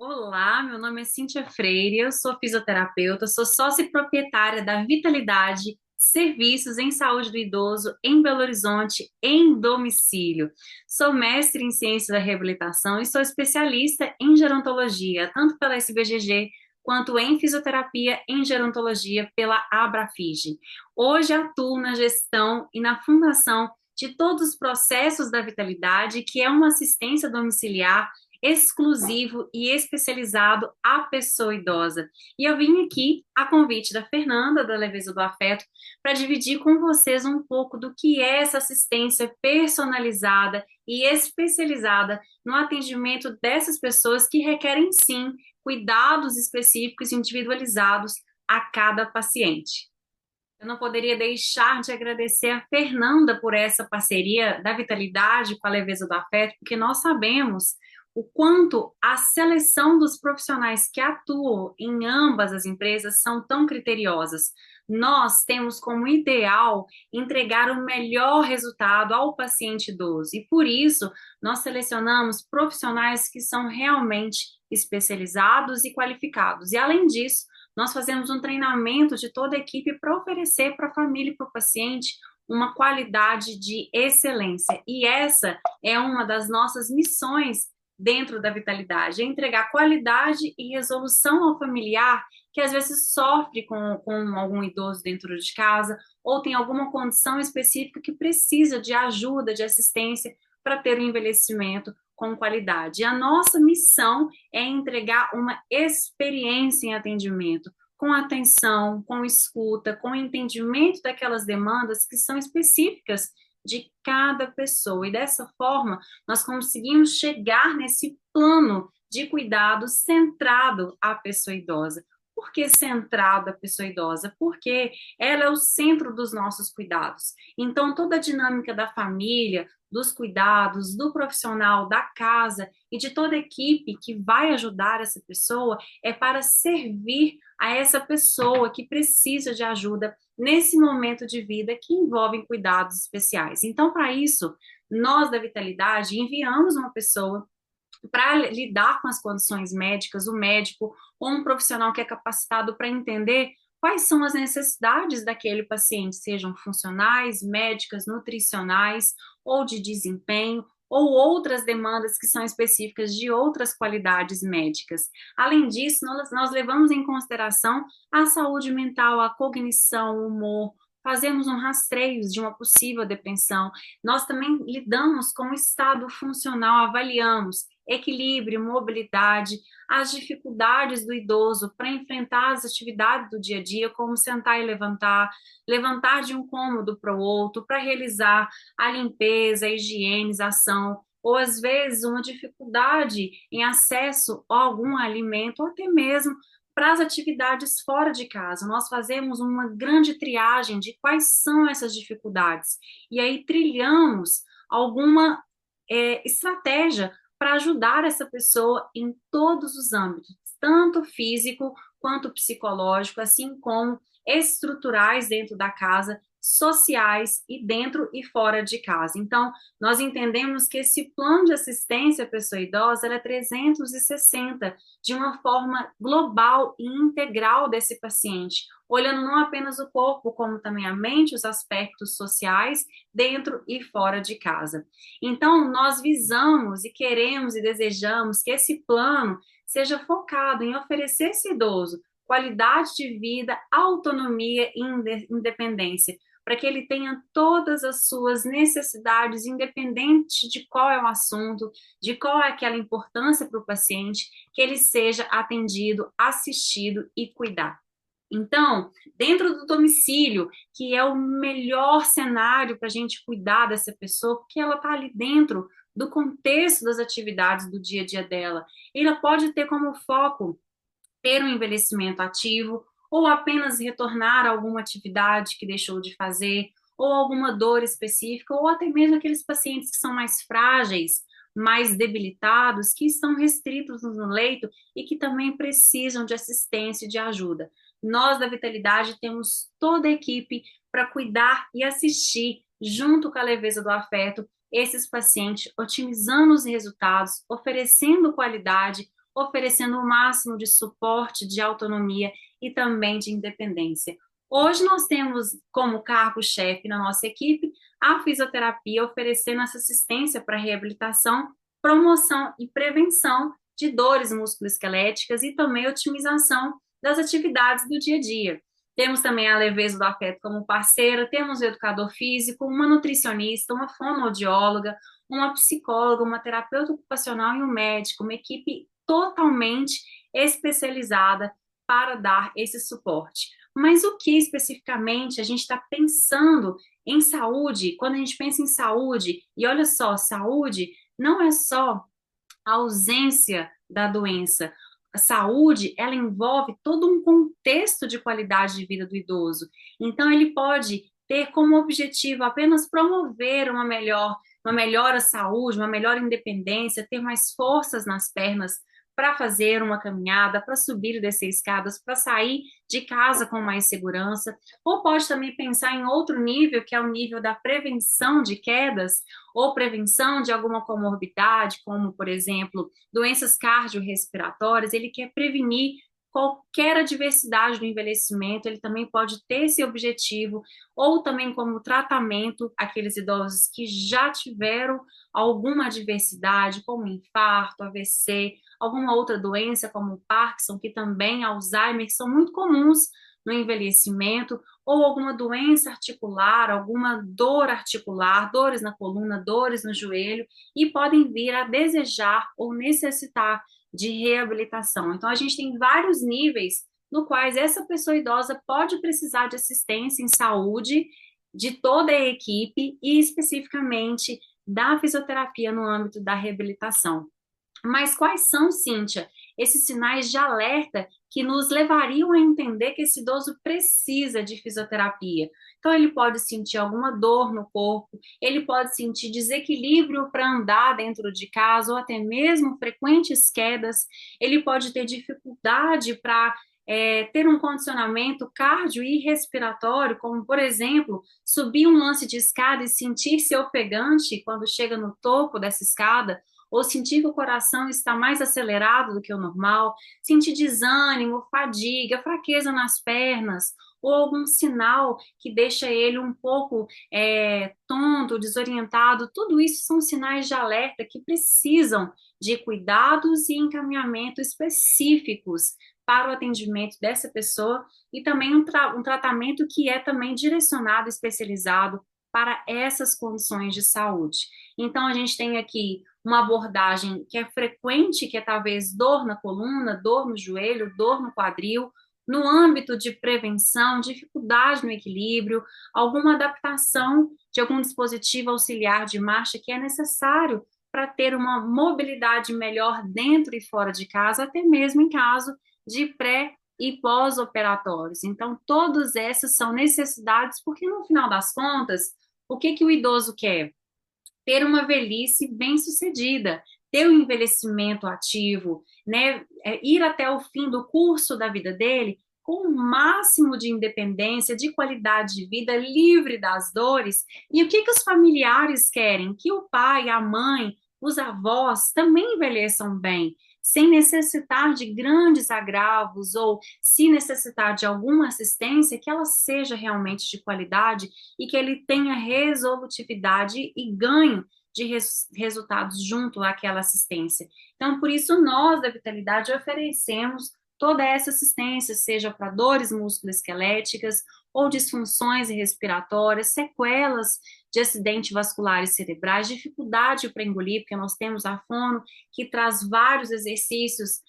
Olá, meu nome é Cíntia Freire, eu sou fisioterapeuta, sou sócia e proprietária da Vitalidade Serviços em Saúde do Idoso em Belo Horizonte, em domicílio. Sou mestre em Ciência da Reabilitação e sou especialista em gerontologia, tanto pela SBGG quanto em fisioterapia em gerontologia pela Abrafige. Hoje atuo na gestão e na fundação de todos os processos da Vitalidade, que é uma assistência domiciliar exclusivo e especializado à pessoa idosa. E eu vim aqui a convite da Fernanda, da Leveza do Afeto, para dividir com vocês um pouco do que é essa assistência personalizada e especializada no atendimento dessas pessoas que requerem, sim, cuidados específicos e individualizados a cada paciente. Eu não poderia deixar de agradecer a Fernanda por essa parceria da Vitalidade com a Leveza do Afeto, porque nós sabemos o quanto a seleção dos profissionais que atuam em ambas as empresas são tão criteriosas. Nós temos como ideal entregar o melhor resultado ao paciente idoso e, por isso, nós selecionamos profissionais que são realmente especializados e qualificados. E, além disso, nós fazemos um treinamento de toda a equipe para oferecer para a família e para o paciente uma qualidade de excelência. E essa é uma das nossas missões dentro da Vitalidade, é entregar qualidade e resolução ao familiar que às vezes sofre com algum idoso dentro de casa ou tem alguma condição específica que precisa de ajuda, de assistência para ter um envelhecimento com qualidade. E a nossa missão é entregar uma experiência em atendimento, com atenção, com escuta, com entendimento daquelas demandas que são específicas de cada pessoa. E dessa forma, nós conseguimos chegar nesse plano de cuidado centrado à pessoa idosa. Por que centrado à pessoa idosa? Porque ela é o centro dos nossos cuidados. Então, toda a dinâmica da família, dos cuidados, do profissional, da casa e de toda a equipe que vai ajudar essa pessoa é para servir a essa pessoa que precisa de ajuda nesse momento de vida que envolve cuidados especiais. Então, para isso, nós da Vitalidade enviamos uma pessoa para lidar com as condições médicas, o médico ou um profissional que é capacitado para entender quais são as necessidades daquele paciente, sejam funcionais, médicas, nutricionais ou de desempenho, ou outras demandas que são específicas de outras qualidades médicas. Além disso, nós levamos em consideração a saúde mental, a cognição, o humor, fazemos um rastreio de uma possível depressão. Nós também lidamos com o estado funcional, avaliamos equilíbrio, mobilidade, as dificuldades do idoso para enfrentar as atividades do dia a dia, como sentar e levantar, levantar de um cômodo para o outro, para realizar a limpeza, a higienização, ou às vezes uma dificuldade em acesso a algum alimento, ou até mesmo para as atividades fora de casa. Nós fazemos uma grande triagem de quais são essas dificuldades e aí trilhamos alguma estratégia para ajudar essa pessoa em todos os âmbitos, tanto físico quanto psicológico, assim como estruturais dentro da casa, sociais e dentro e fora de casa. Então, nós entendemos que esse plano de assistência à pessoa idosa é 360 de uma forma global e integral desse paciente, olhando não apenas o corpo, como também a mente, os aspectos sociais, dentro e fora de casa. Então, nós visamos e queremos e desejamos que esse plano seja focado em oferecer a esse idoso qualidade de vida, autonomia e independência, para que ele tenha todas as suas necessidades, independente de qual é o assunto, de qual é aquela importância para o paciente, que ele seja atendido, assistido e cuidado. Então, dentro do domicílio, que é o melhor cenário para a gente cuidar dessa pessoa, porque ela está ali dentro do contexto das atividades do dia a dia dela. Ela pode ter como foco ter um envelhecimento ativo, ou apenas retornar a alguma atividade que deixou de fazer, ou alguma dor específica, ou até mesmo aqueles pacientes que são mais frágeis, mais debilitados, que estão restritos no leito e que também precisam de assistência e de ajuda. Nós da Vitalidade temos toda a equipe para cuidar e assistir, junto com a Leveza do Afeto, esses pacientes, otimizando os resultados, oferecendo qualidade, oferecendo o máximo de suporte, de autonomia e também de independência. Hoje nós temos como cargo-chefe na nossa equipe a fisioterapia, oferecendo essa assistência para reabilitação, promoção e prevenção de dores musculoesqueléticas e também otimização das atividades do dia a dia. Temos também a Leveza do Afeto como parceira, temos o educador físico, uma nutricionista, uma fonoaudióloga, uma psicóloga, uma terapeuta ocupacional e um médico, uma equipe totalmente especializada para dar esse suporte. Mas o que especificamente a gente está pensando em saúde? Quando a gente pensa em saúde, e olha só, saúde não é só a ausência da doença. A saúde, ela envolve todo um contexto de qualidade de vida do idoso. Então, ele pode ter como objetivo apenas promover uma melhor saúde, uma melhor independência, ter mais forças nas pernas para fazer uma caminhada, para subir e descer escadas, para sair de casa com mais segurança, ou pode também pensar em outro nível, que é o nível da prevenção de quedas, ou prevenção de alguma comorbidade, como, por exemplo, doenças cardiorrespiratórias. Ele quer prevenir qualquer adversidade do envelhecimento, ele também pode ter esse objetivo, ou também como tratamento, aqueles idosos que já tiveram alguma adversidade, como infarto, AVC, alguma outra doença, como Parkinson, que também Alzheimer, que são muito comuns no envelhecimento, ou alguma doença articular, alguma dor articular, dores na coluna, dores no joelho, e podem vir a desejar ou necessitar de reabilitação. Então, a gente tem vários níveis no quais essa pessoa idosa pode precisar de assistência em saúde de toda a equipe e especificamente da fisioterapia no âmbito da reabilitação. Mas quais são, Cíntia, esses sinais de alerta que nos levariam a entender que esse idoso precisa de fisioterapia? Então, ele pode sentir alguma dor no corpo, ele pode sentir desequilíbrio para andar dentro de casa, ou até mesmo frequentes quedas, ele pode ter dificuldade para ter um condicionamento cardio e respiratório, como, por exemplo, subir um lance de escada e sentir-se ofegante quando chega no topo dessa escada, ou sentir que o coração está mais acelerado do que o normal, sentir desânimo, fadiga, fraqueza nas pernas, ou algum sinal que deixa ele um pouco tonto, desorientado. Tudo isso são sinais de alerta que precisam de cuidados e encaminhamento específicos para o atendimento dessa pessoa e também um tratamento que é também direcionado, especializado para essas condições de saúde. Então, a gente tem aqui uma abordagem que é frequente, que é talvez dor na coluna, dor no joelho, dor no quadril, no âmbito de prevenção, dificuldade no equilíbrio, alguma adaptação de algum dispositivo auxiliar de marcha que é necessário para ter uma mobilidade melhor dentro e fora de casa, até mesmo em caso de pré e pós-operatórios. Então, todas essas são necessidades, porque no final das contas, o que que o idoso quer? Ter uma velhice bem-sucedida, ter um envelhecimento ativo, né? Ir até o fim do curso da vida dele com o máximo de independência, de qualidade de vida, livre das dores. E o que que os familiares querem? Que o pai, a mãe, os avós também envelheçam bem, sem necessitar de grandes agravos ou se necessitar de alguma assistência, que ela seja realmente de qualidade e que ele tenha resolutividade e ganho de resultados junto àquela assistência. Então, por isso, nós da Vitalidade oferecemos toda essa assistência, seja para dores musculoesqueléticas ou disfunções respiratórias, sequelas de acidentes vasculares cerebrais, dificuldade para engolir, porque nós temos a fono que traz vários exercícios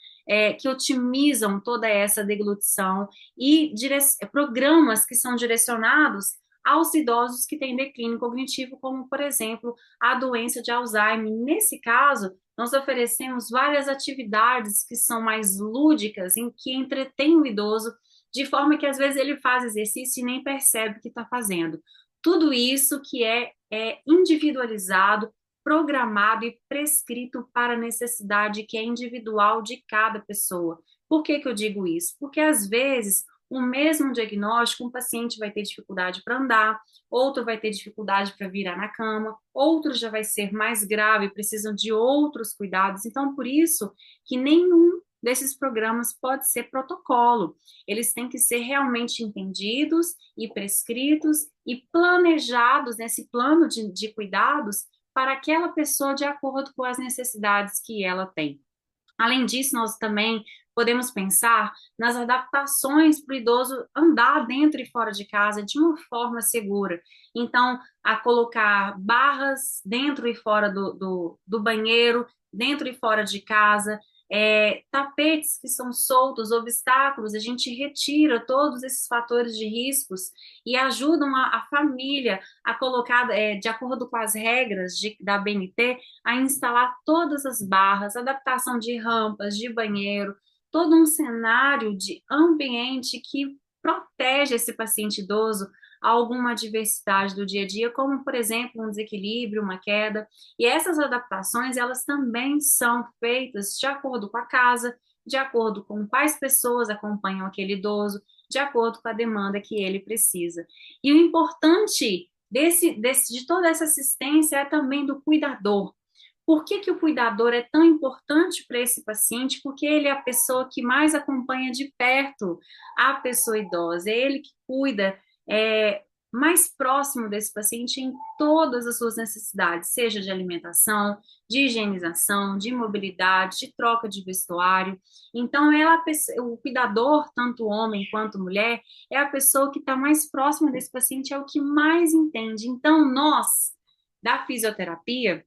que otimizam toda essa deglutição e programas que são direcionados aos idosos que têm declínio cognitivo, como, por exemplo, a doença de Alzheimer. Nesse caso, nós oferecemos várias atividades que são mais lúdicas, em que entretêm o idoso, de forma que às vezes ele faz exercício e nem percebe que está fazendo. Tudo isso que é individualizado, programado e prescrito para a necessidade que é individual de cada pessoa. Por que que eu digo isso? Porque às vezes o mesmo diagnóstico, um paciente vai ter dificuldade para andar, outro vai ter dificuldade para virar na cama, outro já vai ser mais grave, precisam de outros cuidados. Então, por isso que nenhum desses programas pode ser protocolo. Eles têm que ser realmente entendidos e prescritos e planejados nesse plano de cuidados para aquela pessoa de acordo com as necessidades que ela tem. Além disso, nós também podemos pensar nas adaptações para o idoso andar dentro e fora de casa de uma forma segura. Então, a colocar barras dentro e fora do banheiro, dentro e fora de casa, tapetes que são soltos, obstáculos, a gente retira todos esses fatores de riscos e ajudam a família a colocar, de acordo com as regras da BNT, a instalar todas as barras, adaptação de rampas, de banheiro, todo um cenário de ambiente que protege esse paciente idoso a alguma adversidade do dia a dia, como, por exemplo, um desequilíbrio, uma queda. E essas adaptações, elas também são feitas de acordo com a casa, de acordo com quais pessoas acompanham aquele idoso, de acordo com a demanda que ele precisa. E o importante de toda essa assistência é também do cuidador. Por que o cuidador é tão importante para esse paciente? Porque ele é a pessoa que mais acompanha de perto a pessoa idosa, é ele que cuida mais próximo desse paciente em todas as suas necessidades, seja de alimentação, de higienização, de mobilidade, de troca de vestuário. Então, o cuidador, tanto homem quanto mulher, é a pessoa que está mais próxima desse paciente, é o que mais entende. Então, nós, da fisioterapia,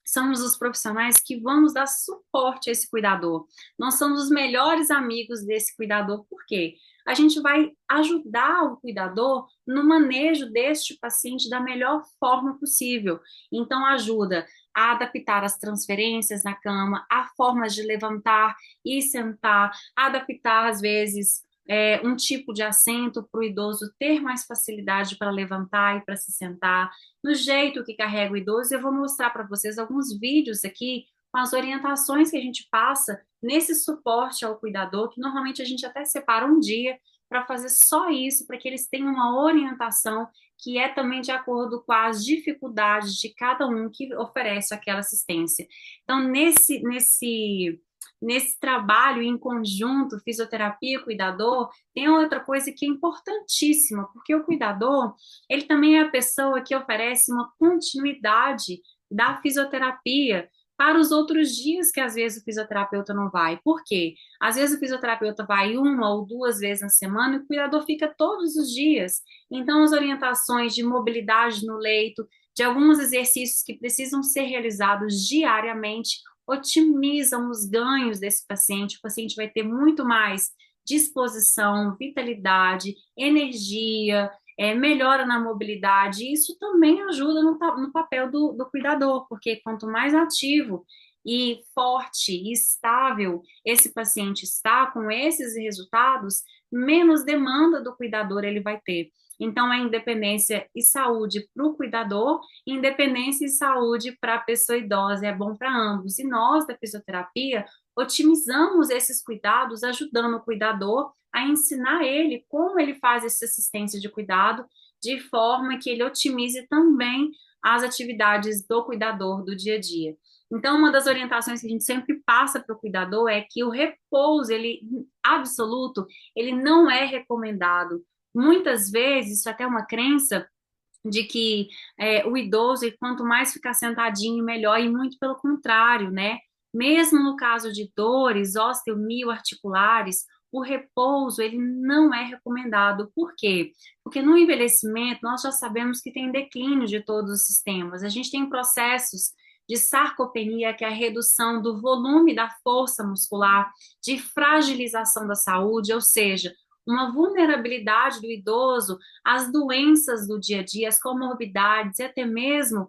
somos os profissionais que vamos dar suporte a esse cuidador. Nós somos os melhores amigos desse cuidador, por quê? A gente vai ajudar o cuidador no manejo deste paciente da melhor forma possível. Então, ajuda a adaptar as transferências na cama, a formas de levantar e sentar, adaptar, às vezes, um tipo de assento para o idoso ter mais facilidade para levantar e para se sentar, no jeito que carrega o idoso. Eu vou mostrar para vocês alguns vídeos aqui com as orientações que a gente passa nesse suporte ao cuidador, que normalmente a gente até separa um dia para fazer só isso, para que eles tenham uma orientação que é também de acordo com as dificuldades de cada um que oferece aquela assistência. Então, nesse trabalho em conjunto, fisioterapia e cuidador, tem outra coisa que é importantíssima, porque o cuidador, ele também é a pessoa que oferece uma continuidade da fisioterapia para os outros dias que às vezes o fisioterapeuta não vai. Por quê? Às vezes o fisioterapeuta vai uma ou duas vezes na semana e o cuidador fica todos os dias. Então, as orientações de mobilidade no leito, de alguns exercícios que precisam ser realizados diariamente, otimizam os ganhos desse paciente. O paciente vai ter muito mais disposição, vitalidade, energia, melhora na mobilidade. Isso também ajuda no papel do cuidador, porque quanto mais ativo e forte e estável esse paciente está com esses resultados, menos demanda do cuidador ele vai ter. Então, é independência e saúde para o cuidador, independência e saúde para a pessoa idosa, é bom para ambos. E nós, da fisioterapia, otimizamos esses cuidados, ajudando o cuidador a ensinar ele como ele faz essa assistência de cuidado, de forma que ele otimize também as atividades do cuidador do dia a dia. Então, uma das orientações que a gente sempre passa para o cuidador é que o repouso, ele absoluto, ele não é recomendado. Muitas vezes, isso é até uma crença de que o idoso, quanto mais ficar sentadinho, melhor, e muito pelo contrário, né? Mesmo no caso de dores osteomioarticulares, o repouso, ele não é recomendado. Por quê? Porque no envelhecimento, nós já sabemos que tem declínio de todos os sistemas. A gente tem processos de sarcopenia, que é a redução do volume da força muscular, de fragilização da saúde, ou seja, uma vulnerabilidade do idoso às doenças do dia a dia, às comorbidades, e até mesmo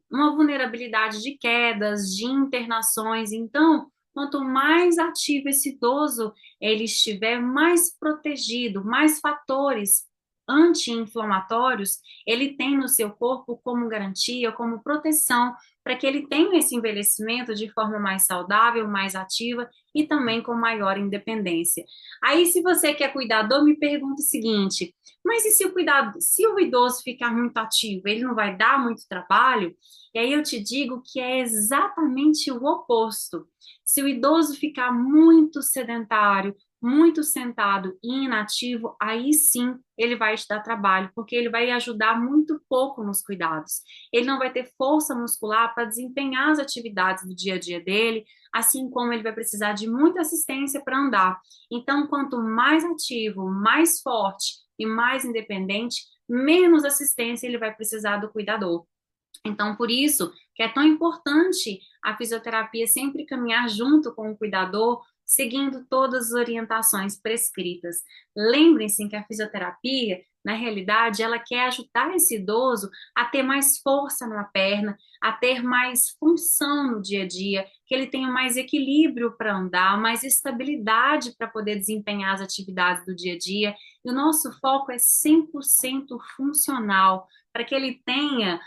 uma vulnerabilidade de quedas, de internações. Então, quanto mais ativo esse idoso ele estiver, mais protegido, mais fatores anti-inflamatórios ele tem no seu corpo como garantia, como proteção para que ele tenha esse envelhecimento de forma mais saudável, mais ativa e também com maior independência. Aí, se você que é cuidador, me pergunta o seguinte: mas e se o idoso ficar muito ativo, ele não vai dar muito trabalho? E aí eu te digo que é exatamente o oposto. Se o idoso ficar muito sedentário, muito sentado e inativo, aí sim ele vai te dar trabalho, porque ele vai ajudar muito pouco nos cuidados. Ele não vai ter força muscular para desempenhar as atividades do dia a dia dele, assim como ele vai precisar de muita assistência para andar. Então, quanto mais ativo, mais forte e mais independente, menos assistência ele vai precisar do cuidador. Então, por isso que é tão importante a fisioterapia sempre caminhar junto com o cuidador, seguindo todas as orientações prescritas. Lembrem-se que a fisioterapia, na realidade, ela quer ajudar esse idoso a ter mais força na perna, a ter mais função no dia a dia, que ele tenha mais equilíbrio para andar, mais estabilidade para poder desempenhar as atividades do dia a dia. E o nosso foco é 100% funcional, para que ele tenha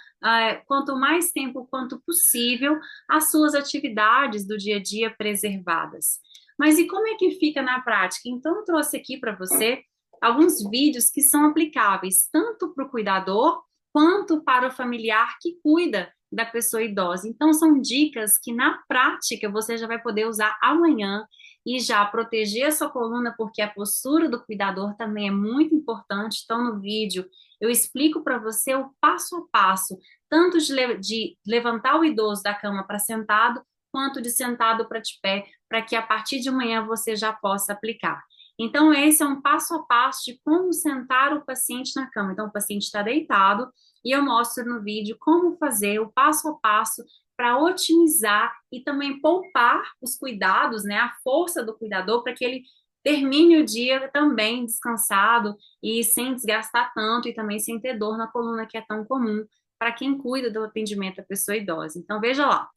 quanto mais tempo quanto possível, as suas atividades do dia a dia preservadas. Mas e como é que fica na prática? Então, eu trouxe aqui para você alguns vídeos que são aplicáveis tanto para o cuidador quanto para o familiar que cuida da pessoa idosa. Então, são dicas que na prática você já vai poder usar amanhã e já proteger a sua coluna, porque a postura do cuidador também é muito importante. Então, no vídeo, eu explico para você o passo a passo tanto de levantar o idoso da cama para sentado, quanto de sentado para de pé, para que a partir de amanhã você já possa aplicar. Então, esse é um passo a passo de como sentar o paciente na cama. Então, o paciente está deitado e eu mostro no vídeo como fazer o passo a passo para otimizar e também poupar os cuidados, né, a força do cuidador para que ele termine o dia também descansado e sem desgastar tanto e também sem ter dor na coluna que é tão comum para quem cuida do atendimento à pessoa idosa. Então, veja lá.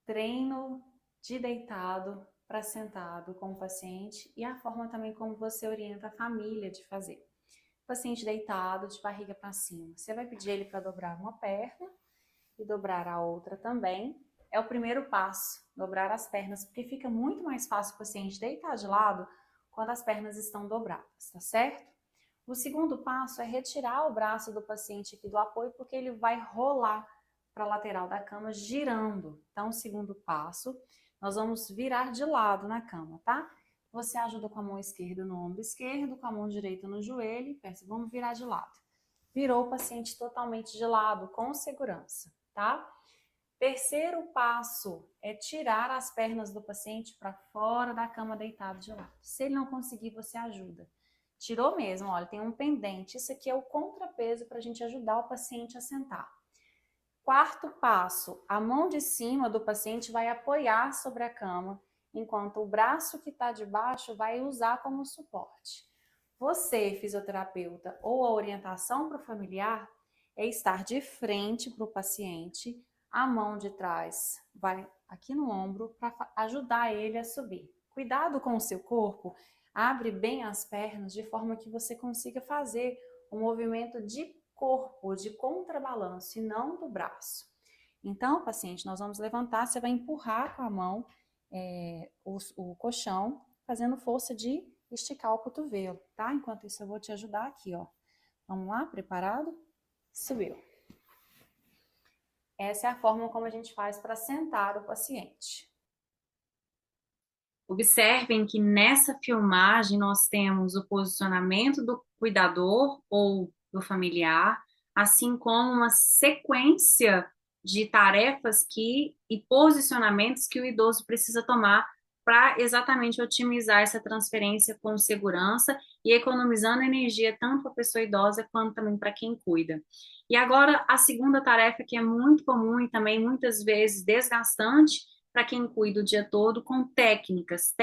Treino de deitado para sentado com o paciente e a forma também como você orienta a família de fazer. O paciente deitado, de barriga para cima. Você vai pedir ele para dobrar uma perna e dobrar a outra também. É o primeiro passo, dobrar as pernas, porque fica muito mais fácil o paciente deitar de lado quando as pernas estão dobradas, tá certo? O segundo passo é retirar o braço do paciente aqui do apoio, porque ele vai rolar para a lateral da cama, girando. Então, o segundo passo, nós vamos virar de lado na cama, tá? Você ajuda com a mão esquerda no ombro esquerdo, com a mão direita no joelho e pensa, vamos virar de lado. Virou o paciente totalmente de lado, com segurança, tá? Terceiro passo é tirar as pernas do paciente para fora da cama deitado de lado. Se ele não conseguir, você ajuda. Tirou mesmo, olha, tem um pendente. Isso aqui é o contrapeso para a gente ajudar o paciente a sentar. Quarto passo, a mão de cima do paciente vai apoiar sobre a cama, enquanto o braço que está de baixo vai usar como suporte. Você, fisioterapeuta, ou a orientação para o familiar é estar de frente para o paciente, a mão de trás vai aqui no ombro para ajudar ele a subir. Cuidado com o seu corpo, abre bem as pernas de forma que você consiga fazer um movimento de corpo, de contrabalanço e não do braço. Então, paciente, nós vamos levantar, você vai empurrar com a mão o colchão, fazendo força de esticar o cotovelo, tá? Enquanto isso eu vou te ajudar aqui, ó. Vamos lá, preparado? Subiu. Essa é a forma como a gente faz para sentar o paciente. Observem que nessa filmagem nós temos o posicionamento do cuidador ou do familiar, assim como uma sequência de tarefas e posicionamentos que o idoso precisa tomar para exatamente otimizar essa transferência com segurança e economizando energia tanto para a pessoa idosa quanto também para quem cuida. E agora a segunda tarefa que é muito comum e também muitas vezes desgastante para quem cuida o dia todo, com técnicas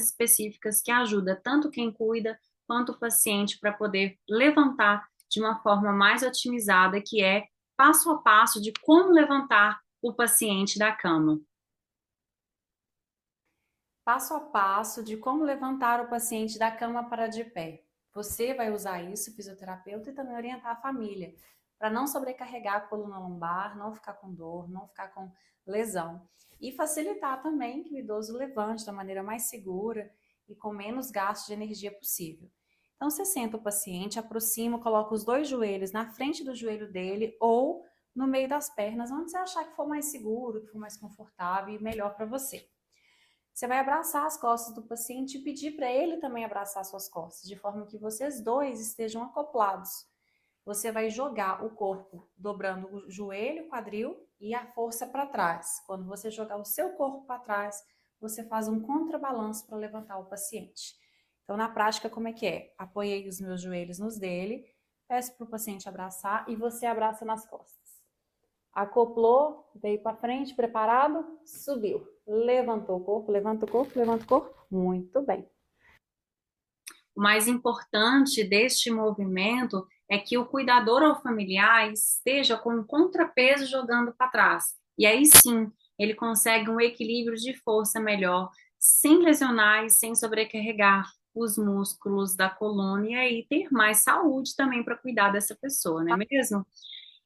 específicas que ajudam tanto quem cuida quanto o paciente para poder levantar de uma forma mais otimizada, que é passo a passo de como levantar o paciente da cama. Passo a passo de como levantar o paciente da cama para de pé. Você vai usar isso, fisioterapeuta, e também orientar a família. para não sobrecarregar a coluna lombar, não ficar com dor, não ficar com lesão. E facilitar também que o idoso levante da maneira mais segura e com menos gasto de energia possível. Então, você senta o paciente, aproxima, coloca os dois joelhos na frente do joelho dele ou no meio das pernas, onde você achar que for mais seguro, que for mais confortável e melhor para você. Você vai abraçar as costas do paciente e pedir para ele também abraçar suas costas, de forma que vocês dois estejam acoplados. Você vai jogar o corpo dobrando o joelho, quadril e a força para trás. Quando você jogar o seu corpo para trás, você faz um contrabalanço para levantar o paciente. Então, na prática, como é que é? Apoiei os meus joelhos nos dele, peço para o paciente abraçar e você abraça nas costas. Acoplou, veio para frente, preparado, subiu. Levantou o corpo, levanta o corpo, levanta o corpo. Muito bem. O mais importante deste movimento é que o cuidador ou familiar esteja com um contrapeso jogando para trás. E aí sim, ele consegue um equilíbrio de força melhor, sem lesionar e sem sobrecarregar os músculos da coluna e aí ter mais saúde também para cuidar dessa pessoa, não é mesmo?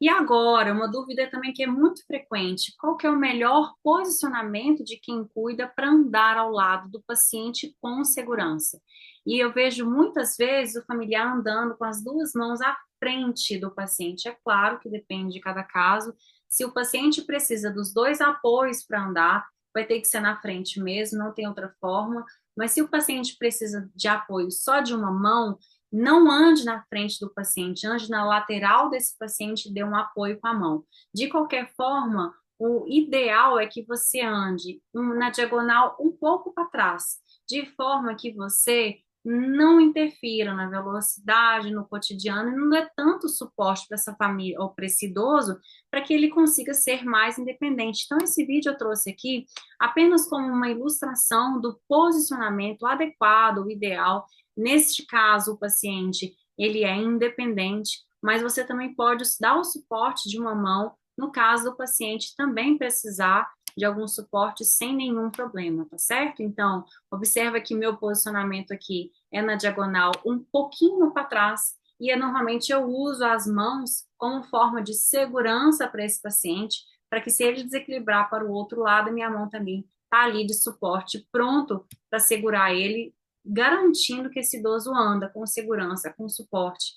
E agora, uma dúvida também que é muito frequente: qual que é o melhor posicionamento de quem cuida para andar ao lado do paciente com segurança? E eu vejo muitas vezes o familiar andando com as duas mãos à frente do paciente. É claro que depende de cada caso. Se o paciente precisa dos dois apoios para andar, vai ter que ser na frente mesmo, não tem outra forma. Mas se o paciente precisa de apoio só de uma mão, não ande na frente do paciente, ande na lateral desse paciente e dê um apoio com a mão. De qualquer forma, o ideal é que você ande na diagonal um pouco para trás, de forma que você não interfira na velocidade, no cotidiano, e não dê tanto suporte para essa família ou para esse idoso, para que ele consiga ser mais independente. Então, esse vídeo eu trouxe aqui apenas como uma ilustração do posicionamento adequado, o ideal. Neste caso, o paciente, ele é independente, mas você também pode dar o suporte de uma mão, no caso do paciente também precisar de algum suporte sem nenhum problema, tá certo? Então, observa que meu posicionamento aqui é na diagonal um pouquinho para trás, e normalmente eu uso as mãos como forma de segurança para esse paciente, para que se ele desequilibrar para o outro lado, minha mão também está ali de suporte, pronto para segurar ele, garantindo que esse idoso anda com segurança, com suporte,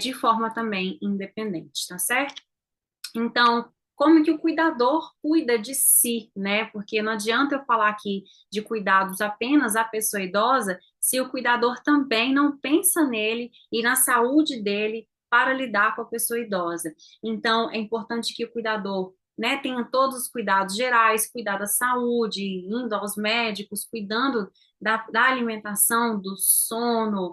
de forma também independente, tá certo? Então, como que o cuidador cuida de si, né? Porque não adianta eu falar aqui de cuidados apenas à pessoa idosa, se o cuidador também não pensa nele e na saúde dele para lidar com a pessoa idosa. Então, é importante que o cuidador, né, tenha todos os cuidados gerais, cuidar da saúde, indo aos médicos, cuidando da alimentação, do sono,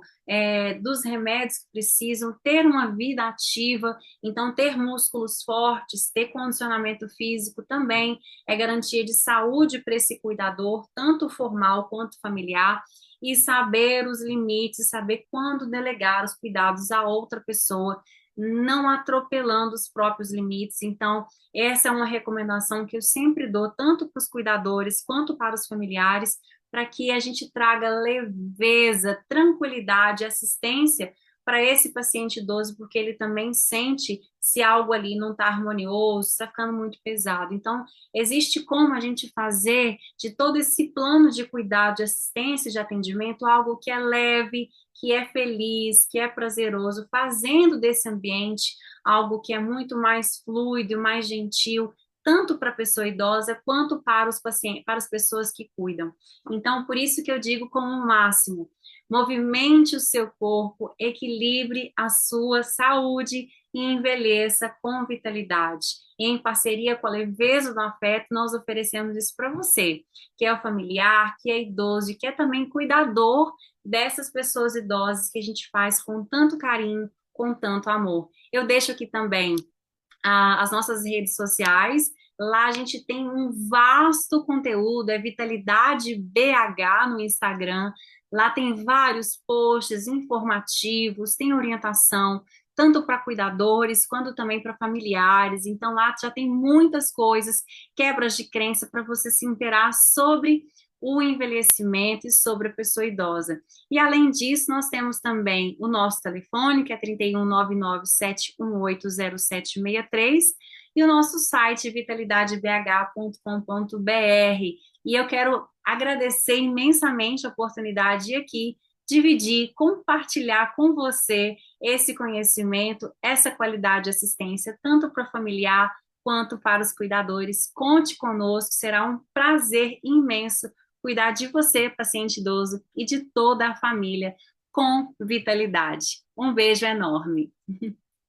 dos remédios que precisam, ter uma vida ativa. Então, ter músculos fortes, ter condicionamento físico também é garantia de saúde para esse cuidador, tanto formal quanto familiar, e saber os limites, saber quando delegar os cuidados a outra pessoa, não atropelando os próprios limites. Então, essa é uma recomendação que eu sempre dou, tanto para os cuidadores quanto para os familiares, para que a gente traga leveza, tranquilidade, assistência para esse paciente idoso, porque ele também sente se algo ali não está harmonioso, está ficando muito pesado. Então, existe como a gente fazer de todo esse plano de cuidado, de assistência, de atendimento, algo que é leve, que é feliz, que é prazeroso, fazendo desse ambiente algo que é muito mais fluido, mais gentil, tanto para a pessoa idosa quanto para os pacientes, para as pessoas que cuidam. Então, por isso que eu digo como o máximo: movimente o seu corpo, equilibre a sua saúde e envelheça com vitalidade. E em parceria com a Leveza do Afeto, nós oferecemos isso para você, que é o familiar, que é idoso e que é também cuidador dessas pessoas idosas que a gente faz com tanto carinho, com tanto amor. Eu deixo aqui também as nossas redes sociais. Lá a gente tem um vasto conteúdo, é Vitalidade BH no Instagram. Lá tem vários posts informativos, tem orientação, tanto para cuidadores quanto também para familiares. Então lá já tem muitas coisas, quebras de crença para você se inteirar sobre o envelhecimento e sobre a pessoa idosa. E além disso, nós temos também o nosso telefone, que é 3199-718-0763, e o nosso site vitalidadebh.com.br. E eu quero agradecer imensamente a oportunidade de aqui dividir, compartilhar com você esse conhecimento, essa qualidade de assistência, tanto para o familiar quanto para os cuidadores. Conte conosco, será um prazer imenso cuidar de você, paciente idoso, e de toda a família com vitalidade. Um beijo enorme.